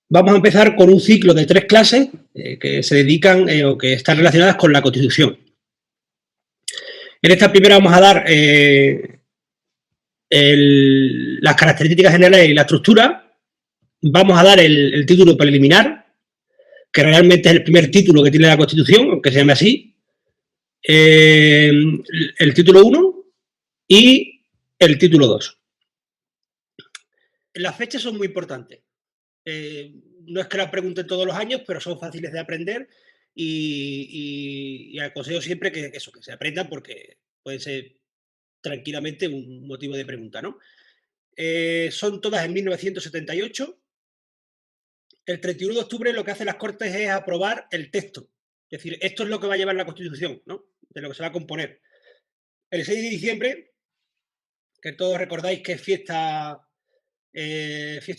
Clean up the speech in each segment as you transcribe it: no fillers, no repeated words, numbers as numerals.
Vamos a empezar con un ciclo de 3 clases que se dedican o que están relacionadas con la Constitución. En esta primera vamos a dar las características generales y la estructura. Vamos a dar el título preliminar, que realmente es el primer título que tiene la Constitución, aunque se llame así. El título 1 y el título 2. Las fechas son muy importantes. No es que las pregunten todos los años, pero son fáciles de aprender y aconsejo siempre que se aprendan porque pueden ser tranquilamente un motivo de pregunta, ¿no? Son todas en 1978. El 31 de octubre lo que hacen las Cortes es aprobar el texto. Es decir, esto es lo que va a llevar la Constitución, ¿no? De lo que se va a componer. El 6 de diciembre, que todos recordáis que es fiesta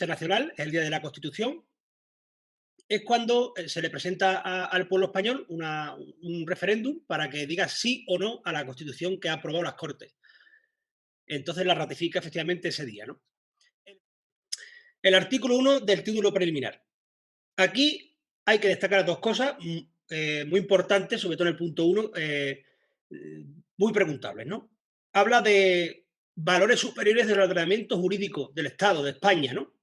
nacional, es el Día de la Constitución, es cuando se le presenta al pueblo español un referéndum para que diga sí o no a la Constitución que ha aprobado las Cortes. Entonces la ratifica efectivamente ese día, ¿no? El artículo 1 del título preliminar. Aquí hay que destacar dos cosas muy importantes, sobre todo en el punto 1, muy preguntables, ¿no? Habla de valores superiores del ordenamiento jurídico del Estado, de España, ¿no?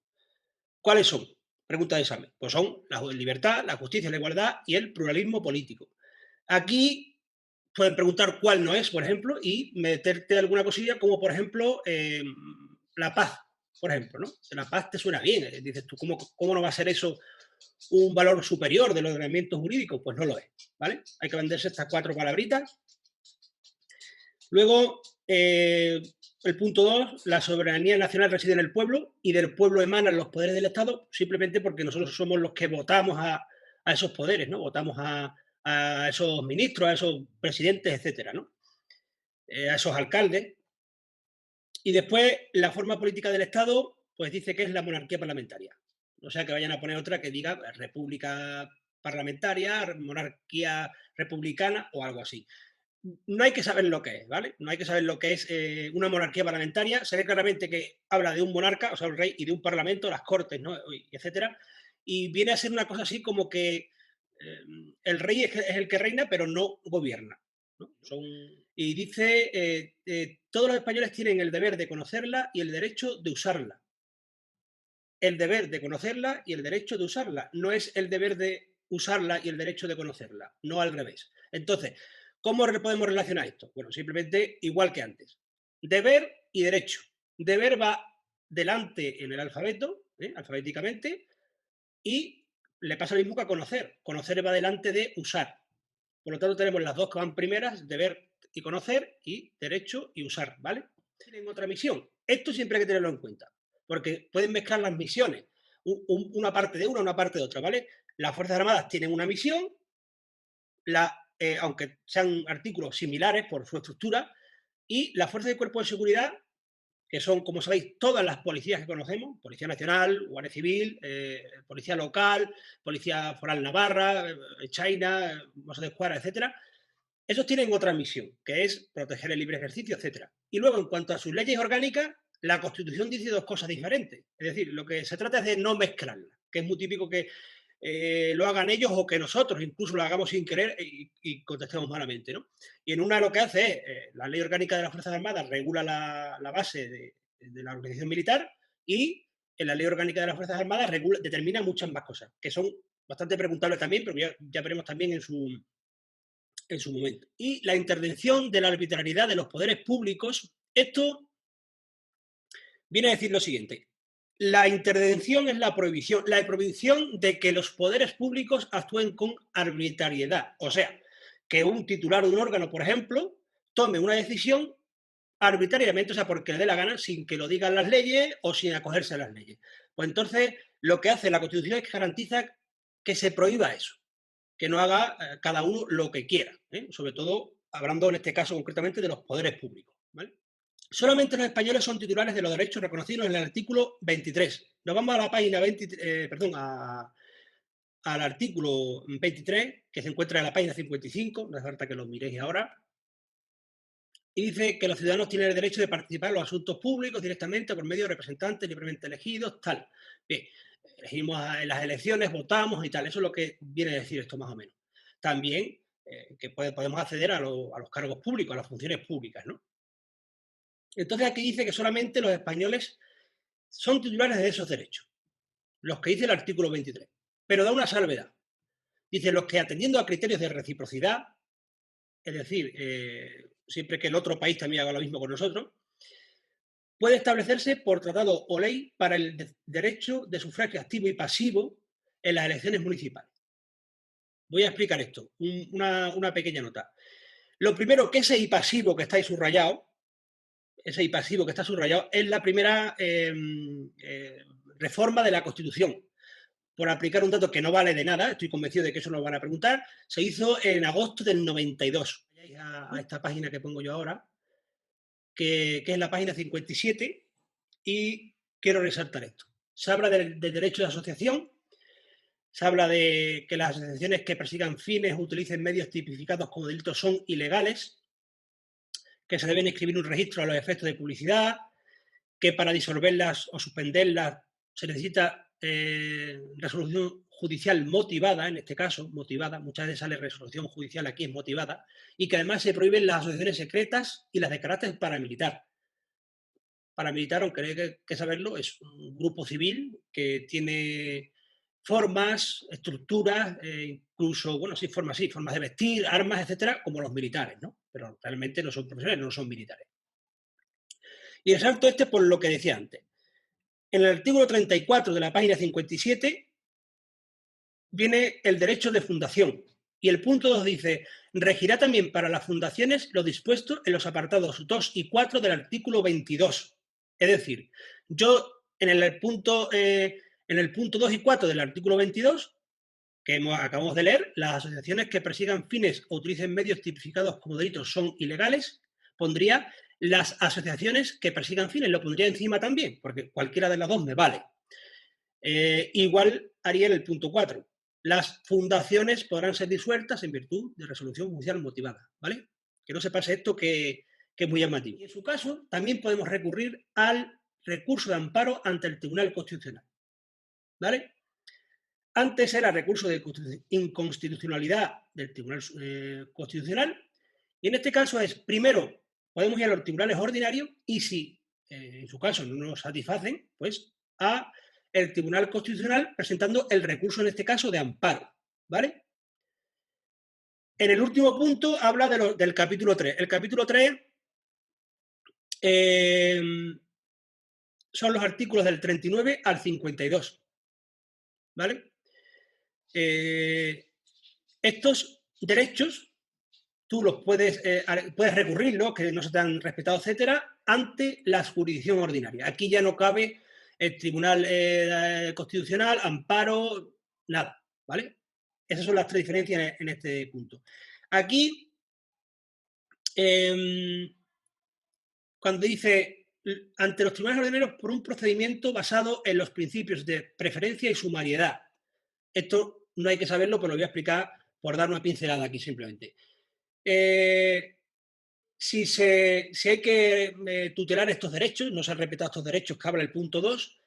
¿Cuáles son? Pregunta de examen. Pues son la libertad, la justicia, la igualdad y el pluralismo político. Aquí pueden preguntar cuál no es, por ejemplo, y meterte alguna cosilla como, por ejemplo, la paz, por ejemplo, ¿no? La paz te suena bien. Dices tú, ¿cómo no va a ser eso un valor superior del ordenamiento jurídico? Pues no lo es, ¿vale? Hay que venderse estas 4 palabritas. Luego, el punto 2, la soberanía nacional reside en el pueblo y del pueblo emanan los poderes del Estado, simplemente porque nosotros somos los que votamos a esos poderes, ¿no? Votamos a esos ministros, a esos presidentes, etcétera, ¿no? A esos alcaldes. Y después, la forma política del Estado, pues dice que es la monarquía parlamentaria. O sea, que vayan a poner otra que diga república parlamentaria, monarquía republicana o algo así. No hay que saber lo que es, ¿vale? No hay que saber lo que es una monarquía parlamentaria. Se ve claramente que habla de un monarca, o sea, un rey, y de un parlamento, las cortes, ¿no? Etcétera. Y viene a ser una cosa así como que el rey es el que reina, pero no gobierna, ¿no? Y dice, todos los españoles tienen el deber de conocerla y el derecho de usarla. El deber de conocerla y el derecho de usarla. No es el deber de usarla y el derecho de conocerla, no al revés. Entonces, ¿cómo podemos relacionar esto? Bueno, simplemente igual que antes. Deber y derecho. Deber va delante en el alfabeto, alfabéticamente, y le pasa lo mismo que a conocer. Conocer va delante de usar. Por lo tanto, tenemos las dos que van primeras, deber y conocer, y derecho y usar, ¿vale? Tienen otra misión. Esto siempre hay que tenerlo en cuenta, porque pueden mezclar las misiones, una parte de una parte de otra, ¿vale? Las Fuerzas Armadas tienen una misión, aunque sean artículos similares por su estructura, y las fuerzas de cuerpo de seguridad, que son, como sabéis, todas las policías que conocemos, Policía Nacional, Guardia Civil, Policía Local, Policía Foral Navarra, China, Mossos de Escuadra, etcétera. Esos tienen otra misión, que es proteger el libre ejercicio, etcétera. Y luego, en cuanto a sus leyes orgánicas, la Constitución dice dos cosas diferentes. Es decir, lo que se trata es de no mezclarlas, que es muy típico que lo hagan ellos o que nosotros incluso lo hagamos sin querer y contestemos malamente, ¿no? Y en una lo que hace es, la ley orgánica de las Fuerzas Armadas regula la base de la organización militar y en la ley orgánica de las Fuerzas Armadas determina muchas más cosas, que son bastante preguntables también, pero ya veremos también en su momento. Y la intervención de la arbitrariedad de los poderes públicos, esto viene a decir lo siguiente. La intervención es la prohibición de que los poderes públicos actúen con arbitrariedad. O sea, que un titular de un órgano, por ejemplo, tome una decisión arbitrariamente, o sea, porque le dé la gana, sin que lo digan las leyes o sin acogerse a las leyes. Pues entonces, lo que hace la Constitución es que garantiza que se prohíba eso, que no haga cada uno lo que quiera, sobre todo hablando en este caso concretamente de los poderes públicos, ¿vale? Solamente los españoles son titulares de los derechos reconocidos en el artículo 23. Nos vamos a la página 23, al artículo 23, que se encuentra en la página 55, no hace falta que lo miréis ahora, y dice que los ciudadanos tienen el derecho de participar en los asuntos públicos directamente por medio de representantes libremente elegidos, tal. Bien, elegimos en las elecciones, votamos y tal. Eso es lo que viene a decir esto más o menos. También que podemos acceder a los cargos públicos, a las funciones públicas, ¿no? Entonces aquí dice que solamente los españoles son titulares de esos derechos, los que dice el artículo 23, pero da una salvedad. Dice los que atendiendo a criterios de reciprocidad, es decir, siempre que el otro país también haga lo mismo con nosotros, puede establecerse por tratado o ley para el derecho de sufragio activo y pasivo en las elecciones municipales. Voy a explicar esto, una pequeña nota. Lo primero, que ese y pasivo que está ahí subrayado, ese y pasivo que está subrayado, es la primera reforma de la Constitución. Por aplicar un dato que no vale de nada, estoy convencido de que eso nos van a preguntar, se hizo en agosto del 92. A esta página que pongo yo ahora, que es la página 57, y quiero resaltar esto. Se habla del derecho de asociación, se habla de que las asociaciones que persigan fines o utilicen medios tipificados como delitos son ilegales, que se deben inscribir un registro a los efectos de publicidad, que para disolverlas o suspenderlas se necesita resolución judicial motivada, en este caso, motivada, muchas veces sale resolución judicial, aquí es motivada, y que además se prohíben las asociaciones secretas y las de carácter paramilitar. Paramilitar, aunque hay que saberlo, es un grupo civil que tiene formas, estructuras, incluso, bueno, sí, formas de vestir, armas, etcétera, como los militares, ¿no? Pero realmente no son profesionales, no son militares. Y resalto este por lo que decía antes. En el artículo 34 de la página 57 viene el derecho de fundación. Y el punto 2 dice, regirá también para las fundaciones lo dispuesto en los apartados 2 y 4 del artículo 22. Es decir, yo en el punto 2 y 4 del artículo 22, que acabamos de leer, las asociaciones que persigan fines o utilicen medios tipificados como delitos son ilegales, pondría las asociaciones que persigan fines, lo pondría encima también, porque cualquiera de las dos me vale. Igual haría en el punto 4. Las fundaciones podrán ser disueltas en virtud de resolución judicial motivada, ¿vale? Que no se pase esto que es muy llamativo. Y en su caso, también podemos recurrir al recurso de amparo ante el Tribunal Constitucional, ¿vale? Antes era recurso de inconstitucionalidad del Tribunal Constitucional, y en este caso es, primero, podemos ir a los tribunales ordinarios y si en su caso no nos satisfacen, pues a el Tribunal Constitucional presentando el recurso, en este caso, de amparo, ¿vale? En el último punto habla del capítulo 3. El capítulo 3 son los artículos del 39 al 52, ¿vale? Estos derechos tú los puedes recurrirlos, que no se te han respetado, etcétera, ante la jurisdicción ordinaria. Aquí ya no cabe el Tribunal Constitucional, amparo, nada, ¿vale? Esas son las tres diferencias en este punto. Aquí, cuando dice ante los tribunales ordinarios por un procedimiento basado en los principios de preferencia y sumariedad. Esto no hay que saberlo, pero lo voy a explicar por dar una pincelada aquí simplemente. Si hay que tutelar estos derechos, no se han respetado estos derechos que habla el punto 2,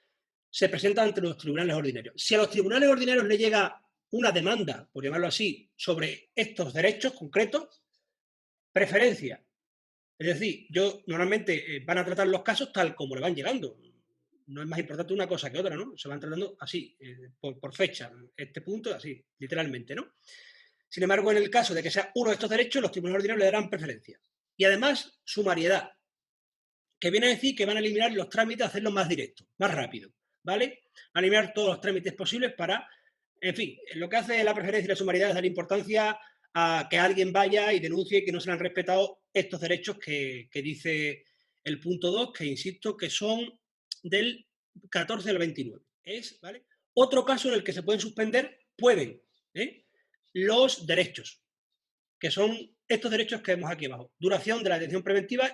se presenta ante los tribunales ordinarios. Si a los tribunales ordinarios le llega una demanda, por llamarlo así, sobre estos derechos concretos, preferencia. Es decir, normalmente van a tratar los casos tal como le van llegando. No es más importante una cosa que otra, ¿no? Se van tratando así, por fecha. Este punto, así, literalmente, ¿no? Sin embargo, en el caso de que sea uno de estos derechos, los tribunales ordinarios le darán preferencia. Y además, sumariedad, que viene a decir que van a eliminar los trámites, hacerlos más directos, más rápido, ¿vale? Van a eliminar todos los trámites posibles para, en fin, lo que hace la preferencia y la sumariedad es dar importancia a que alguien vaya y denuncie que no se le han respetado estos derechos que dice el punto 2, que insisto, que son del 14 al 29. ¿Vale? Otro caso en el que se pueden suspender, los derechos, que son estos derechos que vemos aquí abajo. Duración de la detención preventiva,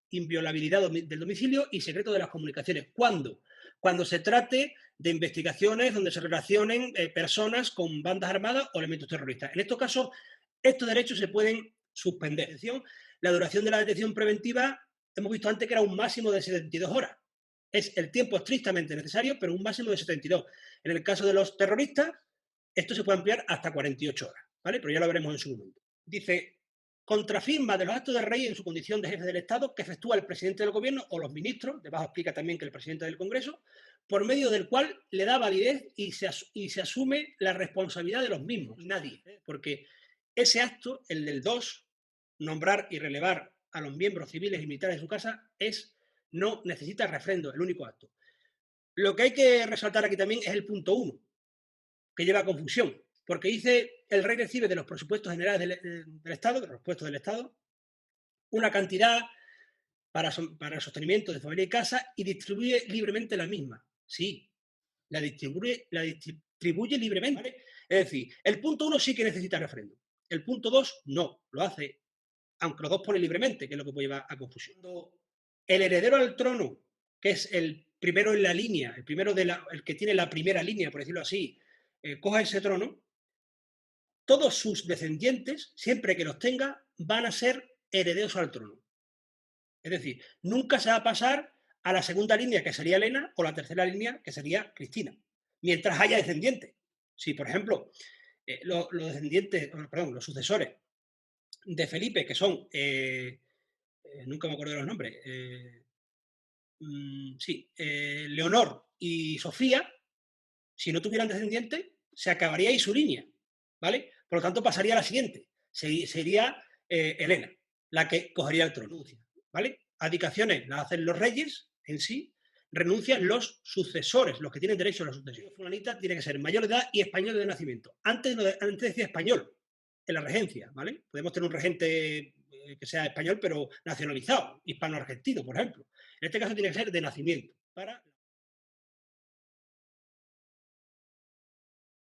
inviolabilidad del domicilio y secreto de las comunicaciones. ¿Cuándo? Cuando se trate de investigaciones donde se relacionen personas con bandas armadas o elementos terroristas. En estos casos, estos derechos se pueden suspender. La duración de la detención preventiva, hemos visto antes que era un máximo de 72 horas. Es el tiempo estrictamente necesario, pero un máximo de 72. En el caso de los terroristas, esto se puede ampliar hasta 48 horas, ¿vale? Pero ya lo veremos en su momento. Dice, contrafirma de los actos del rey en su condición de jefe del Estado que efectúa el presidente del gobierno o los ministros, debajo explica también que el presidente del Congreso, por medio del cual le da validez y se asume la responsabilidad de los mismos. Nadie, porque ese acto, el del 2, nombrar y relevar a los miembros civiles y militares de su casa, no necesita refrendo, el único acto. Lo que hay que resaltar aquí también es el punto 1, que lleva a confusión, porque dice el rey recibe de los presupuestos generales del Estado, de los presupuestos del Estado, una cantidad para el sostenimiento de familia y casa y distribuye libremente la misma. Sí, la distribuye libremente. ¿Vale? Es decir, el punto 1 sí que necesita refrendo. El punto 2 no, lo hace, aunque los dos pone libremente, que es lo que puede llevar a confusión. El heredero al trono, que es el primero en la línea, el que tiene la primera línea, por decirlo así, coja ese trono, todos sus descendientes, siempre que los tenga, van a ser herederos al trono. Es decir, nunca se va a pasar a la segunda línea, que sería Elena, o la tercera línea, que sería Cristina, mientras haya descendientes. Si, por ejemplo, los descendientes, perdón, los sucesores de Felipe, que son, nunca me acuerdo de los nombres, Leonor y Sofía, si no tuvieran descendientes, se acabaría ahí su línea, ¿vale? Por lo tanto, pasaría a la siguiente. Sería Elena, la que cogería el trono, ¿vale? Abdicaciones las hacen los reyes en sí, renuncian los sucesores, los que tienen derecho a la sucesión. Fulanita tiene que ser mayor de edad y español de nacimiento. Antes decía español, en la regencia, ¿vale? Podemos tener un regente que sea español, pero nacionalizado, hispano-argentino, por ejemplo. En este caso tiene que ser de nacimiento.